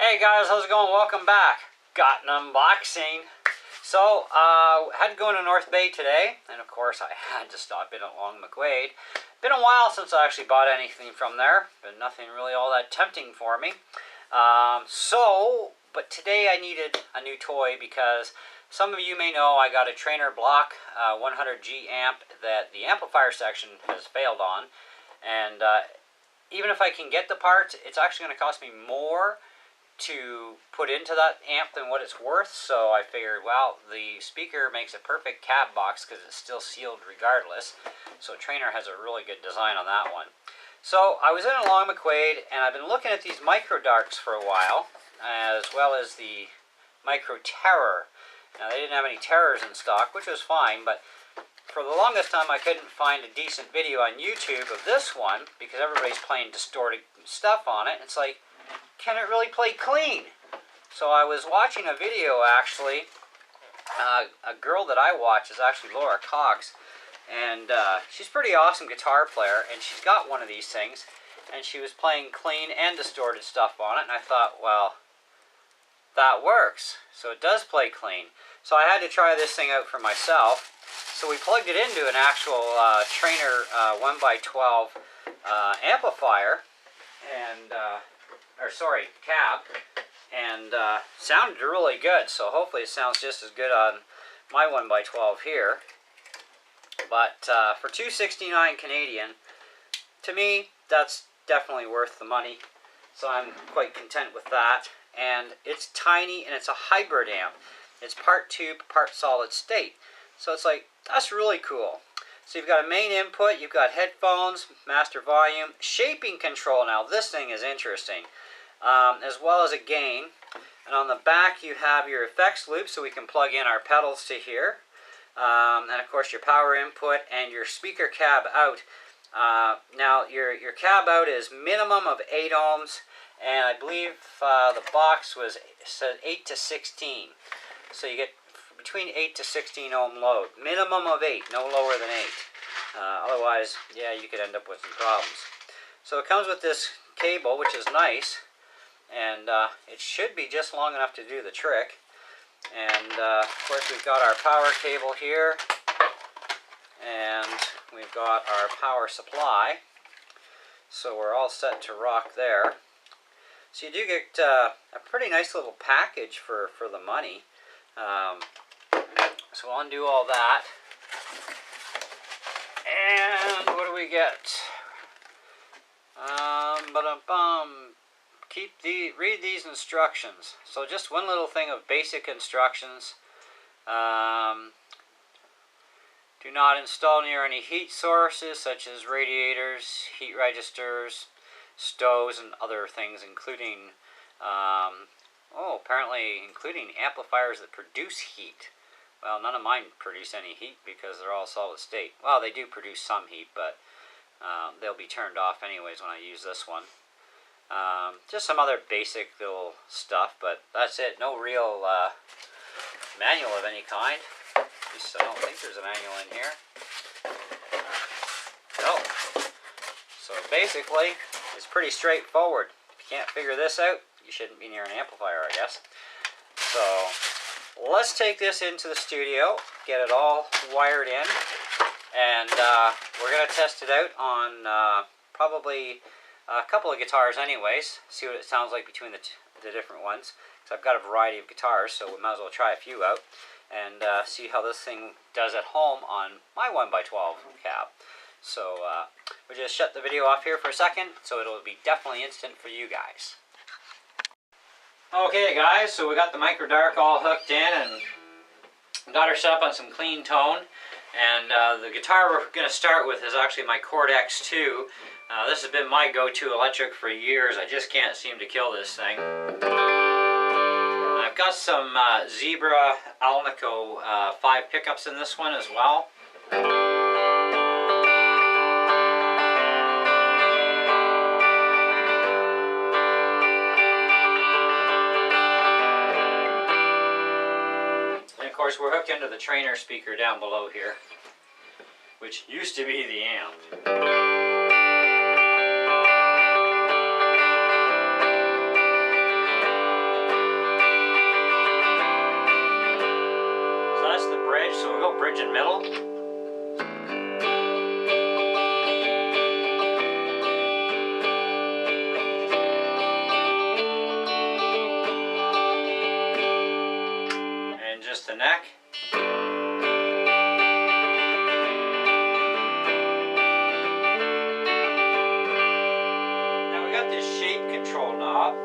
Hey guys, how's it going? Welcome back. Got an unboxing. So, had to go into North Bay today, and of course I had to stop in at Long McQuaid. Been a while since I actually bought anything from there, but nothing really all that tempting for me. But today I needed a new toy because some of you may know I got a Trainer Block 100G amp that the amplifier section has failed on, and even if I can get the parts, it's actually going to cost me more to put into that amp than what it's worth. So I figured, well, the speaker makes a perfect cab box because it's still sealed regardless. So Trainer has a really good design on that one. So I was in a Long McQuaid, and I've been looking at these micro darks for a while, as well as the micro Terror. Now they didn't have any Terrors in stock, which was fine, but for the longest time I couldn't find a decent video on YouTube of this one because everybody's playing distorted stuff on it. It's like, can it really play clean? So I was watching a video actually. A girl that I watch is actually Laura Cox, and she's a pretty awesome guitar player, and she's got one of these things, and she was playing clean and distorted stuff on it, and I thought, well, that works. So it does play clean. So I had to try this thing out for myself. So we plugged it into an actual Trainer 1x12 amplifier, and cab, and sounded really good. So hopefully it sounds just as good on my 1x12 here. But for $269 Canadian, to me that's definitely worth the money. So I'm quite content with that. And it's tiny, and it's a hybrid amp. It's part tube, part solid state. So it's like, that's really cool. So you've got a main input, you've got headphones, master volume, shaping control. Now this thing is interesting. As well as a gain. And on the back you have your effects loop, so we can plug in our pedals to here. And of course your power input and your speaker cab out. Now your cab out is minimum of 8 ohms, and I believe the box said 8 to 16. So you get between 8 to 16 ohm load. Minimum of 8, no lower than 8. Otherwise, yeah, you could end up with some problems. So it comes with this cable, which is nice, and it should be just long enough to do the trick. And of course we've got our power cable here, and we've got our power supply, so we're all set to rock there. So you do get a pretty nice little package for the money. So we'll undo all that, and what do we get? Read these instructions. So just one little thing of basic instructions. Do not install near any heat sources such as radiators, heat registers, stoves, and other things, including apparently including amplifiers that produce heat. Well, none of mine produce any heat because they're all solid state. Well, they do produce some heat, but they'll be turned off anyways when I use this one. Just some other basic little stuff, but that's it. No real manual of any kind. At least I don't think there's a manual in here. No. So basically, it's pretty straightforward. If you can't figure this out, you shouldn't be near an amplifier, I guess. So let's take this into the studio, get it all wired in, and we're going to test it out on probably a couple of guitars anyways, see what it sounds like between the different ones. So I've got a variety of guitars, so we might as well try a few out and see how this thing does at home on my 1x12 cab. So we'll just shut the video off here for a second, so it'll be definitely instant for you guys. Okay guys, so we got the micro dark all hooked in and got her set up on some clean tone. And the guitar we're going to start with is actually my Chord X2. This has been my go-to electric for years. I just can't seem to kill this thing. I've got some Zebra Alnico 5 pickups in this one as well. And of course we're hooked into the Trainer speaker down below here, which used to be the amp. bridge, so we'll go bridge in middle. And just the neck. Now we got this shape control knob.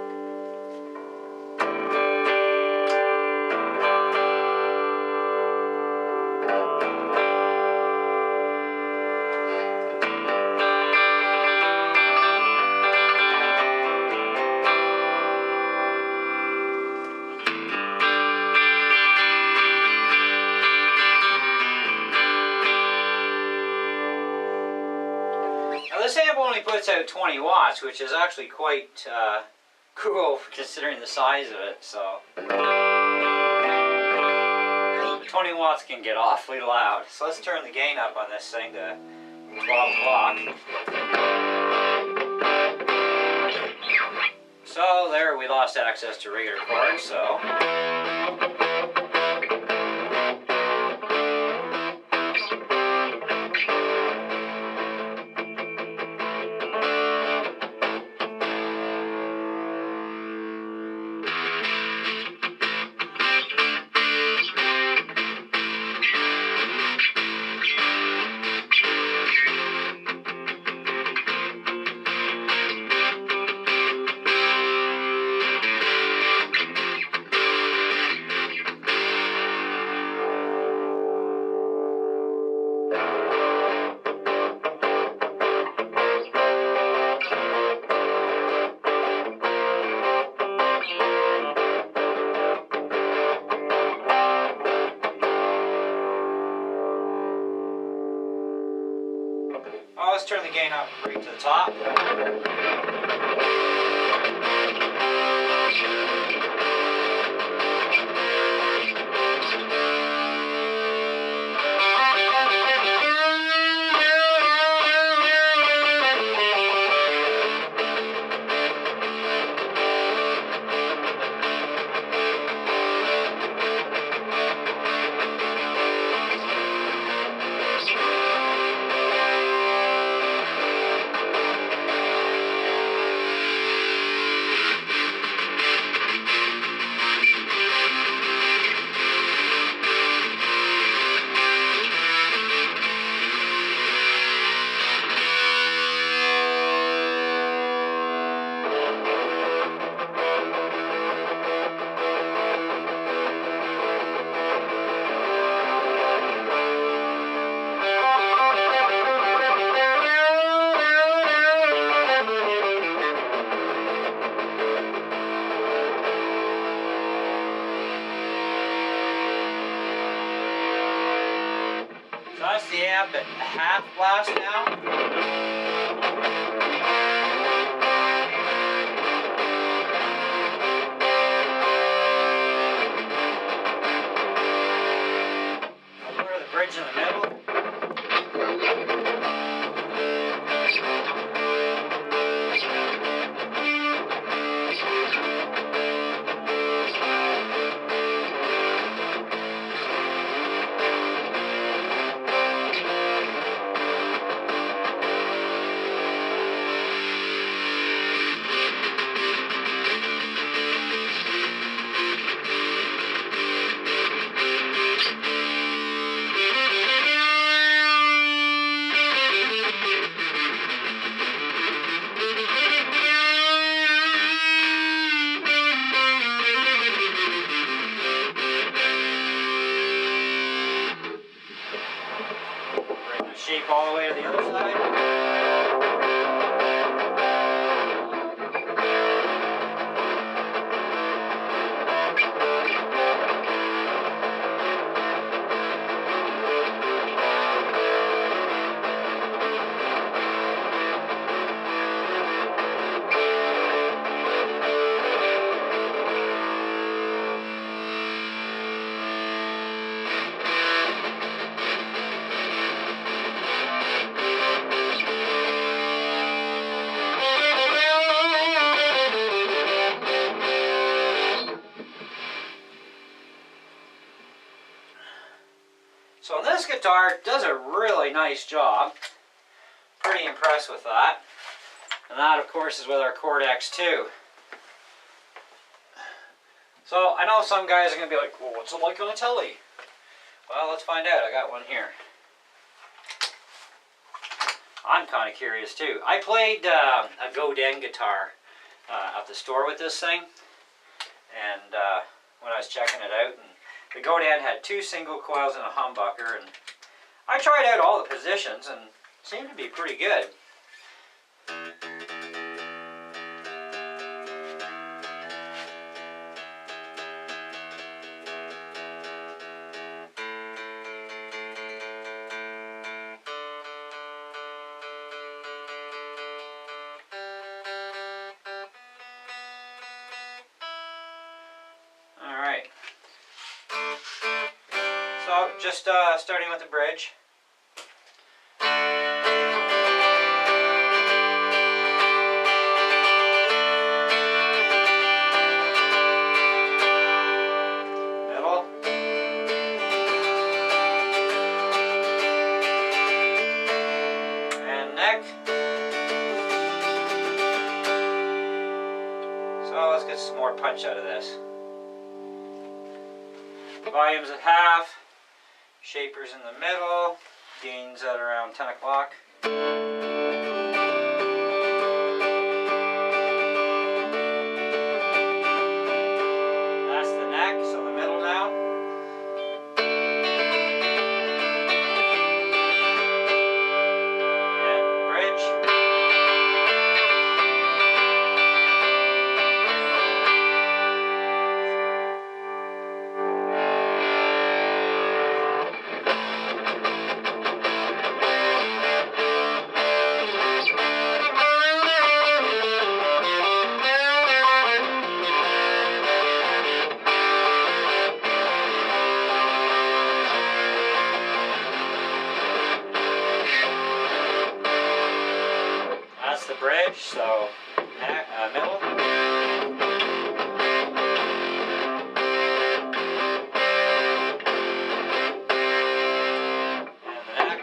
Now this amp only puts out 20 watts, which is actually quite cool considering the size of it. So 20 watts can get awfully loud. So let's turn the gain up on this thing to 12 o'clock. So there, we lost access to regular chords, so let's turn the gain up right to the top. So that's the amp at half blast now. I'll go to the bridge in the middle. Shape all the way to the other side. So this guitar does a really nice job. Pretty impressed with that. And that, of course, is with our chord X2. So I know some guys are going to be like, well, what's it like on a telly? Well, let's find out. I got one here. I'm kind of curious too. I played a Godin guitar at the store with this thing. And when I was checking it out, and the Godin had 2 single coils and a humbucker. And I tried out all the positions and it seemed to be pretty good. Alright, so just starting with the bridge. Middle. And neck. So let's get some more punch out of this. Volumes at half, shapers in the middle, gains at around 10 o'clock. That's the neck, so the middle now. And bridge. That's the bridge, so middle. And the neck.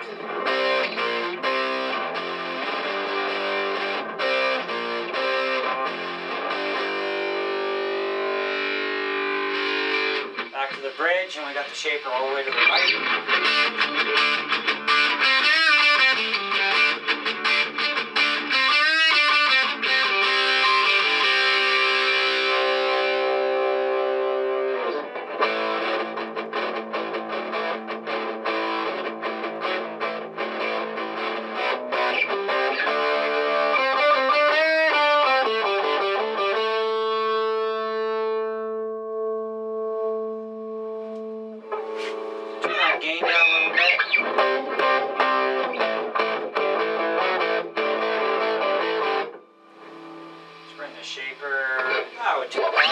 Back to the bridge, and we got the shaper all the way to the right. Turn that gain down a little bit. Let's bring the shaper out to the bottom.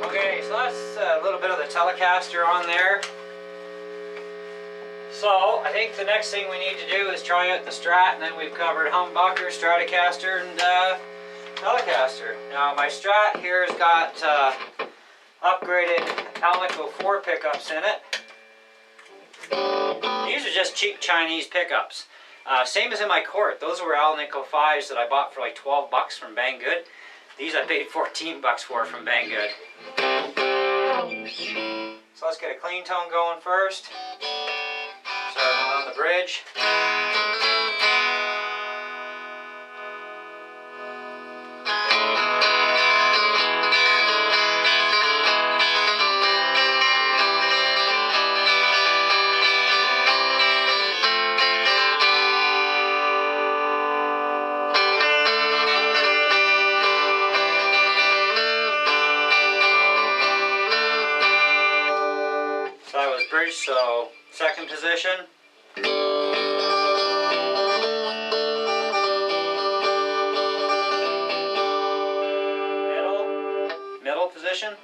Okay, so that's a little bit of the Telecaster on there. So I think the next thing we need to do is try out the Strat, and then we've covered humbucker, Stratocaster, and Telecaster. Now my Strat here has got upgraded Alnico 4 pickups in it. These are just cheap Chinese pickups. Same as in my Court. Those were Alnico 5s that I bought for like 12 bucks from Banggood. These I paid 14 bucks for from Banggood. So let's get a clean tone going first. Starting on the bridge. bridge, so second position. Middle position.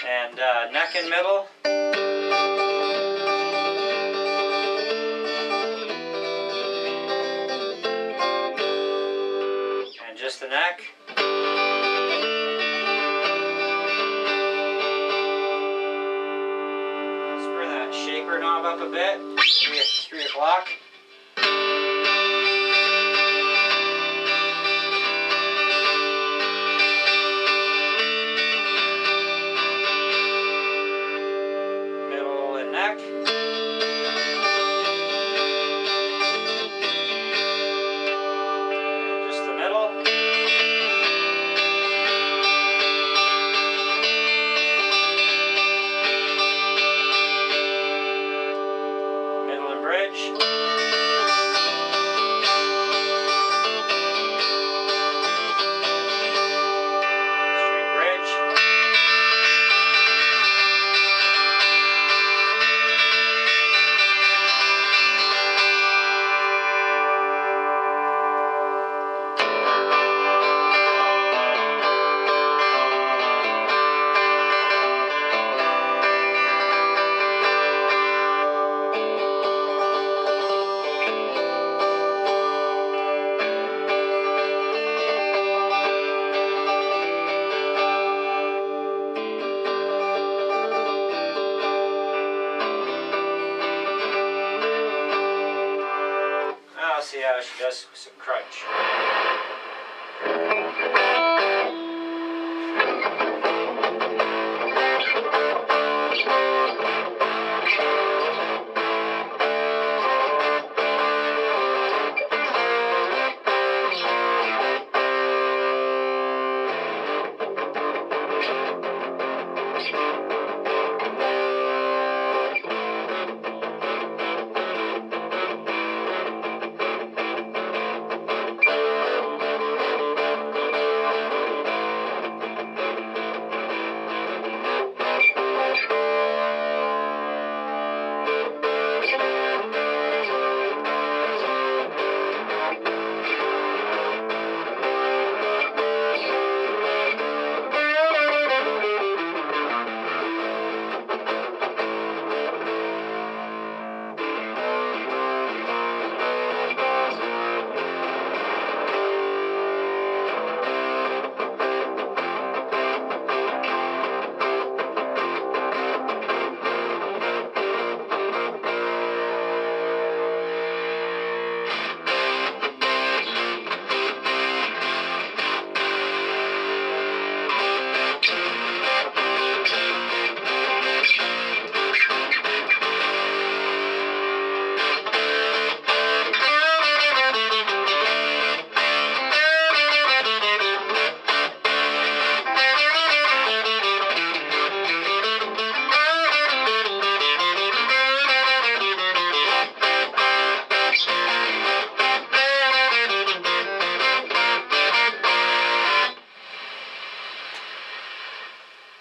And neck and middle. And just the neck. Let's bring that shaper knob up a bit. 3 o'clock. Middle and neck. And just the middle. Middle and bridge. I'll see how she does with some crunch.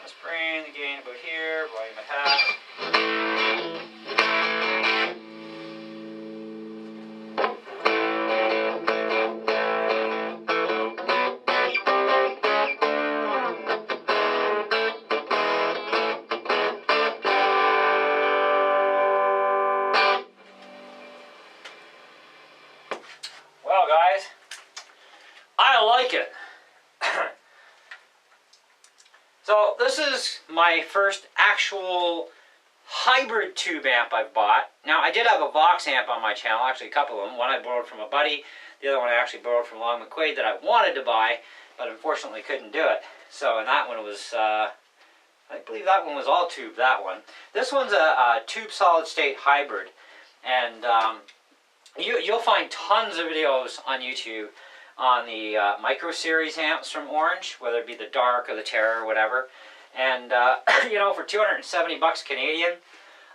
Let's bring the gain about here, volume at half. Well, guys, I like it. So this is my first actual hybrid tube amp I've bought. Now, I did have a Vox amp on my channel, actually a couple of them. One I borrowed from a buddy, the other one I actually borrowed from Long McQuaid that I wanted to buy, but unfortunately couldn't do it. So, and that one was, I believe that one was all tube, that one. This one's a tube solid state hybrid, and you'll find tons of videos on YouTube on the Micro Series amps from Orange, whether it be the Dark or the Terror or whatever. And, you know, for 270 bucks Canadian,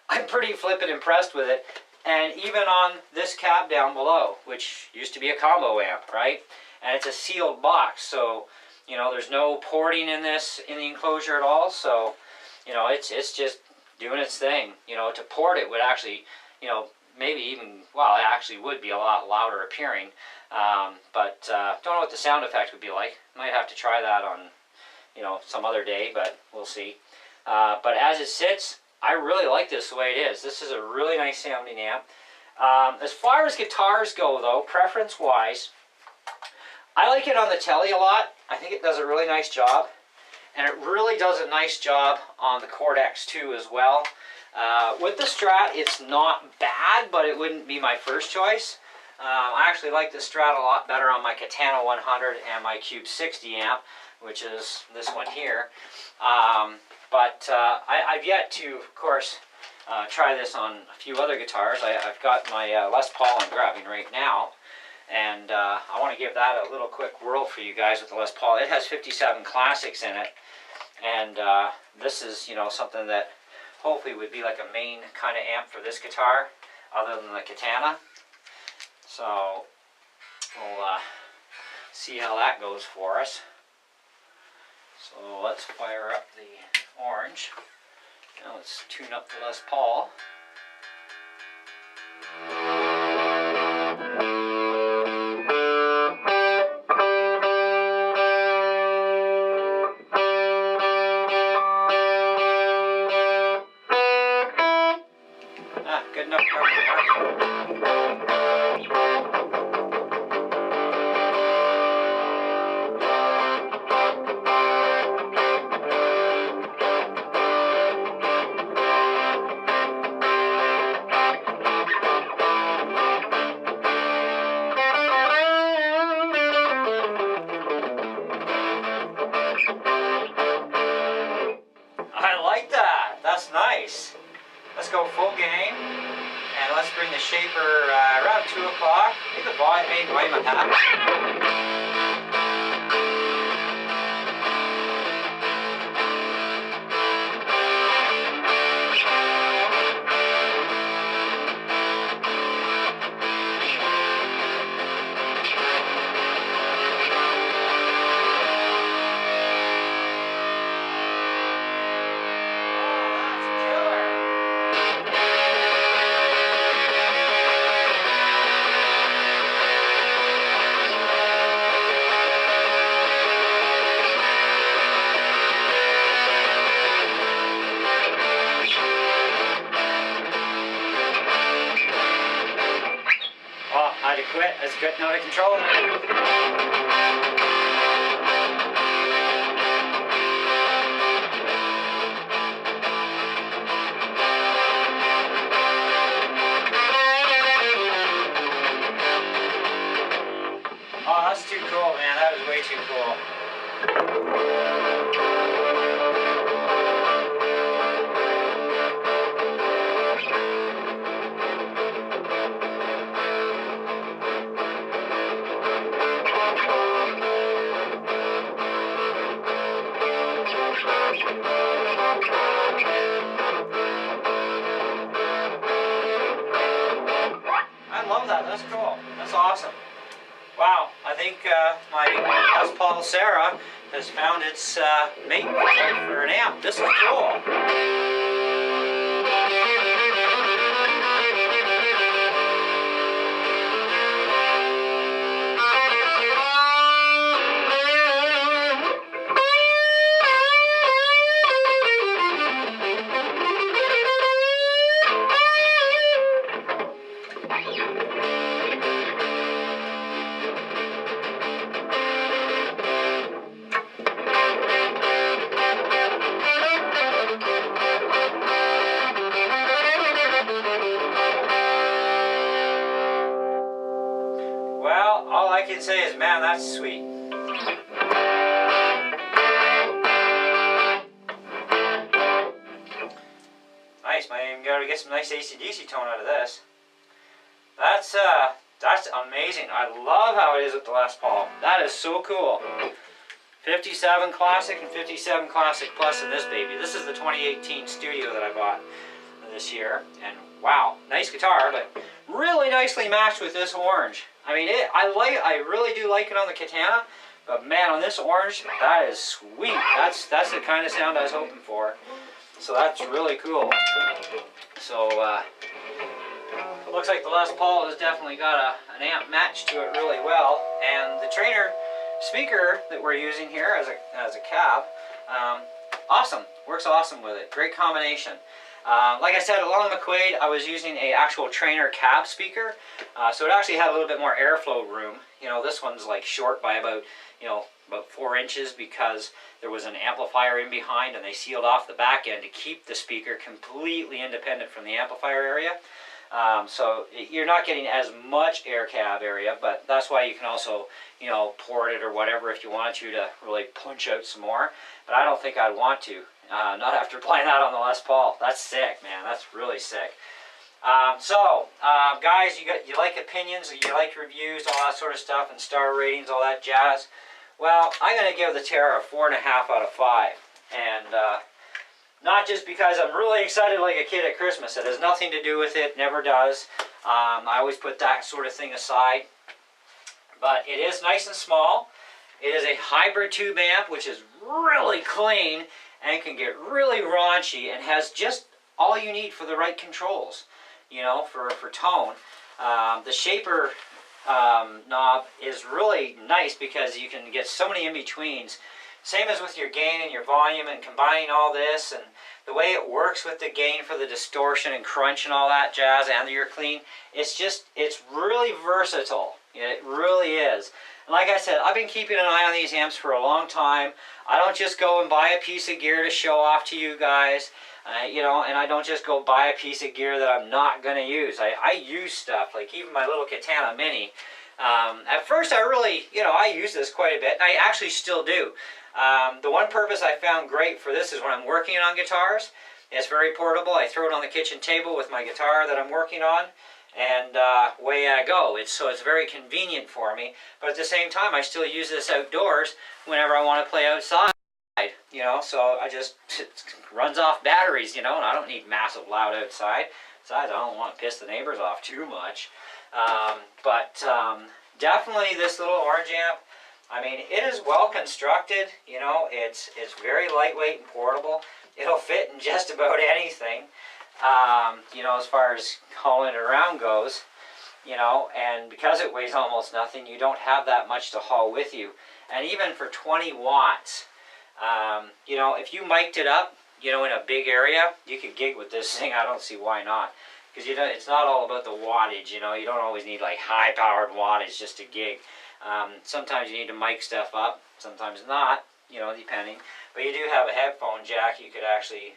I'm pretty flippin' impressed with it. and even on this cab down below, which used to be a combo amp, right? And it's a sealed box, so you know there's no porting in this in the enclosure at all. So you know it's just doing its thing. You know, to port it would actually, you know, maybe even, well, it actually would be a lot louder appearing. But don't know what the sound effect would be like. Might have to try that on, you know, some other day, but we'll see. But as it sits, I really like this the way it is. This is a really nice sounding amp. As far as guitars go, though, preference-wise, I like it on the Telly a lot. I think it does a really nice job. And it really does a nice job on the Chord X2 as well. With the Strat, it's not bad, but it wouldn't be my first choice. I actually like the Strat a lot better on my Katana 100 and my Cube 60 amp, which is this one here. But I've yet to, of course, try this on a few other guitars. I've got my Les Paul I'm grabbing right now, and I want to give that a little quick whirl for you guys with the Les Paul. It has 57 classics in it, and this is, you know, something that hopefully would be like a main kind of amp for this guitar, other than the Katana. So we'll see how that goes for us. So let's fire up the orange. Now let's tune up the Les Paul. Good enough for I like that. That's nice. Let's go full gain. And let's bring the shaper around 2 o'clock. Make the volume of half. I had to quit. It's getting out of control. Oh, that's too cool, man. That was way too cool. I love that. That's cool. That's awesome. Wow, I think my Les Paul Sarah has found its mate for an amp. This is cool. Well, all I can say is, man, that's sweet. Nice, man. You gotta get some nice AC/DC tone out of this. That's amazing. I love how it is with the Les Paul. That is so cool. 57 Classic and 57 Classic Plus in this baby. This is the 2018 Studio that I bought this year, and wow, nice guitar, but really nicely matched with this orange. I mean, I really do like it on the Katana, but man, on this orange, that is sweet. That's the kind of sound I was hoping for. So that's really cool. So it looks like the Les Paul has definitely got an amp match to it really well, and the Trainer speaker that we're using here as a cab, awesome, works awesome with it. Great combination. Like I said, along the McQuaid, I was using a actual Trainer cab speaker, so it actually had a little bit more airflow room. You know, this one's like short by about, about 4 inches because there was an amplifier in behind, and they sealed off the back end to keep the speaker completely independent from the amplifier area. So you're not getting as much air cab area, but that's why you can also, port it or whatever if you wanted to really punch out some more. But I don't think I'd want to, not after playing that on the Les Paul. That's sick, man. That's really sick. Guys, you like opinions, you like reviews, all that sort of stuff, and star ratings, all that jazz. Well, I'm going to give the Terra a 4.5 out of 5, and not just because I'm really excited like a kid at Christmas. It has nothing to do with it, never does. I always put that sort of thing aside. But it is nice and small. It is a hybrid tube amp, which is really clean and can get really raunchy and has just all you need for the right controls, for tone. The shaper knob is really nice because you can get so many in-betweens. Same as with your gain and your volume, and combining all this and the way it works with the gain for the distortion and crunch and all that jazz and your clean, it's really versatile. It really is. And like I said, I've been keeping an eye on these amps for a long time. I don't just go and buy a piece of gear to show off to you guys, and I don't just go buy a piece of gear that I'm not going to use. I use stuff, like even my little Katana Mini. At first I really, I use this quite a bit. I actually still do. The one purpose I found great for this is when I'm working on guitars. It's very portable. I throw it on the kitchen table with my guitar that I'm working on, and away I go. So it's very convenient for me. But at the same time, I still use this outdoors whenever I want to play outside. So it runs off batteries, and I don't need massive loud outside. Besides, I don't want to piss the neighbors off too much. Definitely this little orange amp, I mean, it is well constructed. It's very lightweight and portable. It'll fit in just about anything, as far as hauling it around goes, and because it weighs almost nothing, you don't have that much to haul with you. And even for 20 watts, if you mic'd it up, in a big area, you could gig with this thing. I don't see why not. Because it's not all about the wattage, you don't always need like high-powered wattage just to gig. Sometimes you need to mic stuff up, sometimes not, depending. But you do have a headphone jack. You could actually,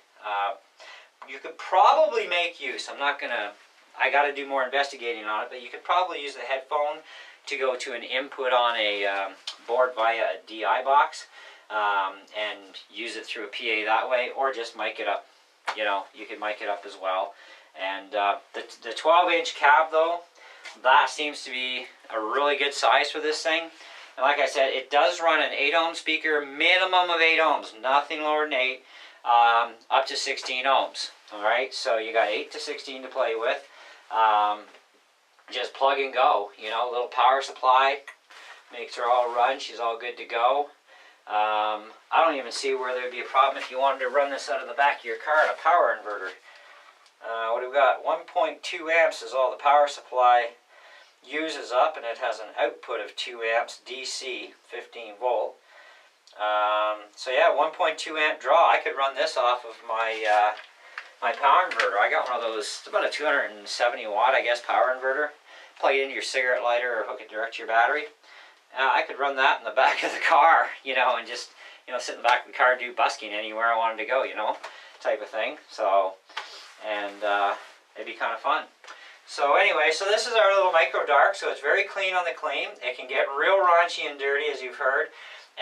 you could probably make use. I got to do more investigating on it, but you could probably use the headphone to go to an input on a board via a DI box, and use it through a PA that way, or just mic it up. You can mic it up as well. And the 12-inch cab, though, that seems to be a really good size for this thing. And like I said, it does run an 8-ohm speaker, minimum of 8 ohms, nothing lower than 8, up to 16 ohms. Alright, so you got 8 to 16 to play with. Just plug and go, little power supply, makes her all run, she's all good to go. I don't even see where there'd be a problem if you wanted to run this out of the back of your car in a power inverter. What do we got? 1.2 amps is all the power supply uses up, and it has an output of 2 amps DC, 15 volt. So yeah, 1.2 amp draw. I could run this off of my my power inverter. I got one of those. It's about a 270 watt, I guess, power inverter. Plug it into your cigarette lighter or hook it direct to your battery. I could run that in the back of the car, and just sit in the back of the car and do busking anywhere I wanted to go, type of thing. So. And it'd be kind of fun. So anyway, so this is our little micro dark. So it's very clean on the clean. It can get real raunchy and dirty, as you've heard.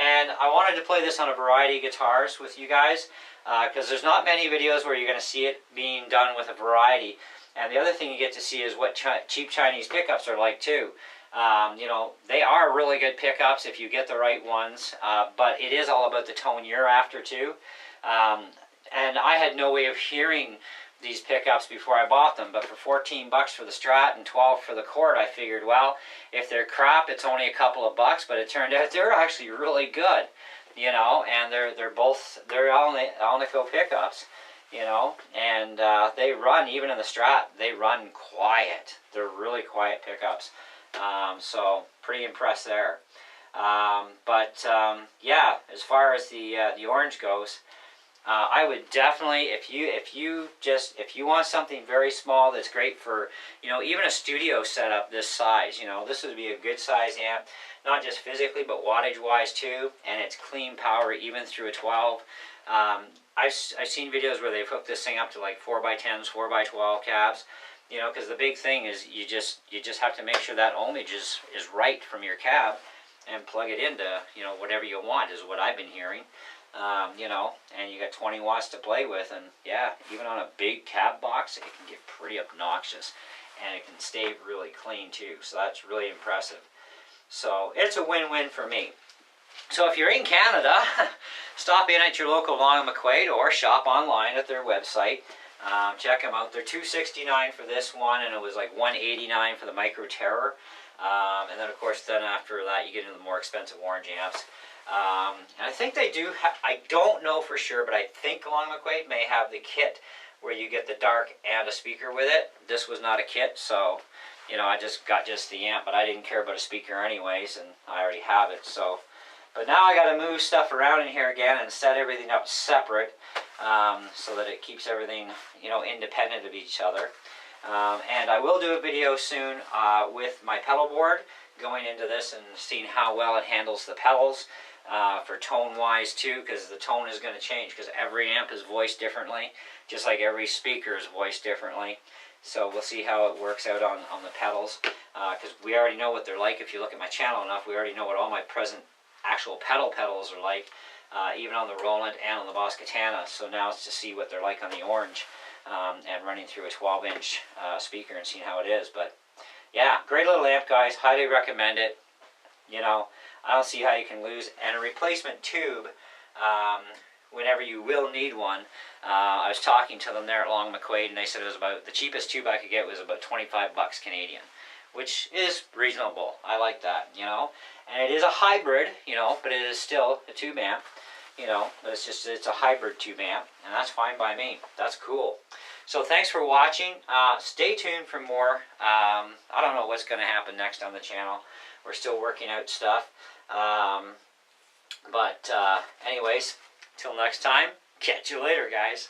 And I wanted to play this on a variety of guitars with you guys, because there's not many videos where you're going to see it being done with a variety. And the other thing you get to see is what cheap Chinese pickups are like too. They are really good pickups if you get the right ones, but it is all about the tone you're after too. And I had no way of hearing these pickups before I bought them, but for 14 bucks for the Strat and 12 for the cord, I figured, well, if they're crap, it's only a couple of bucks, but it turned out they're actually really good, you know, and they're Alnico pickups, you know, and they run, even in the Strat, they run quiet. They're really quiet pickups, so pretty impressed there. Yeah, as far as the orange goes, I would definitely, if you want something very small that's great for, you know, even a studio setup this size, you know, this would be a good size amp, not just physically but wattage wise too, and it's clean power even through a 12. I've seen videos where they've hooked this thing up to like 4x10s, 4x12 cabs, you know, because the big thing is you just have to make sure that ohmage is right from your cab, and plug it into, you know, whatever you want is what I've been hearing. You know, and you got 20 watts to play with, and yeah, even on a big cab box, it can get pretty obnoxious, and it can stay really clean too, so that's really impressive. So it's a win-win for me. So if you're in Canada, stop in at your local Long & McQuaid or shop online at their website. Check them out. They're $269 for this one, and it was like $189 for the Micro Terror. And then of course, then after that, you get into the more expensive orange amps. And I think they do, I don't know for sure, but I think Long McQuaid may have the kit where you get the dark and a speaker with it. This was not a kit, so, you know, I just got the amp, but I didn't care about a speaker anyways, and I already have it, so. But now I got to move stuff around in here again and set everything up separate, so that it keeps everything, you know, independent of each other. And I will do a video soon with my pedal board, going into this and seeing how well it handles the pedals. For tone wise too, because the tone is going to change, because every amp is voiced differently, just like every speaker is voiced differently. So we'll see how it works out on the pedals, because we already know what they're like. If you look at my channel enough, we already know what all my present actual pedals are like, even on the Roland and on the Boss Katana. So now it's to see what they're like on the orange, and running through a 12-inch speaker and seeing how it is. But yeah, great little amp, guys. Highly recommend it. You know, I don't see how you can lose. And a replacement tube, whenever you will need one. I was talking to them there at Long McQuaid, and they said it was about, the cheapest tube I could get was about 25 bucks Canadian, which is reasonable. I like that, you know. And it is a hybrid, you know, but it is still a tube amp, you know. But it's a hybrid tube amp, and that's fine by me. That's cool. So thanks for watching. Stay tuned for more. I don't know what's going to happen next on the channel. We're still working out stuff. Anyways, till next time, catch you later, guys.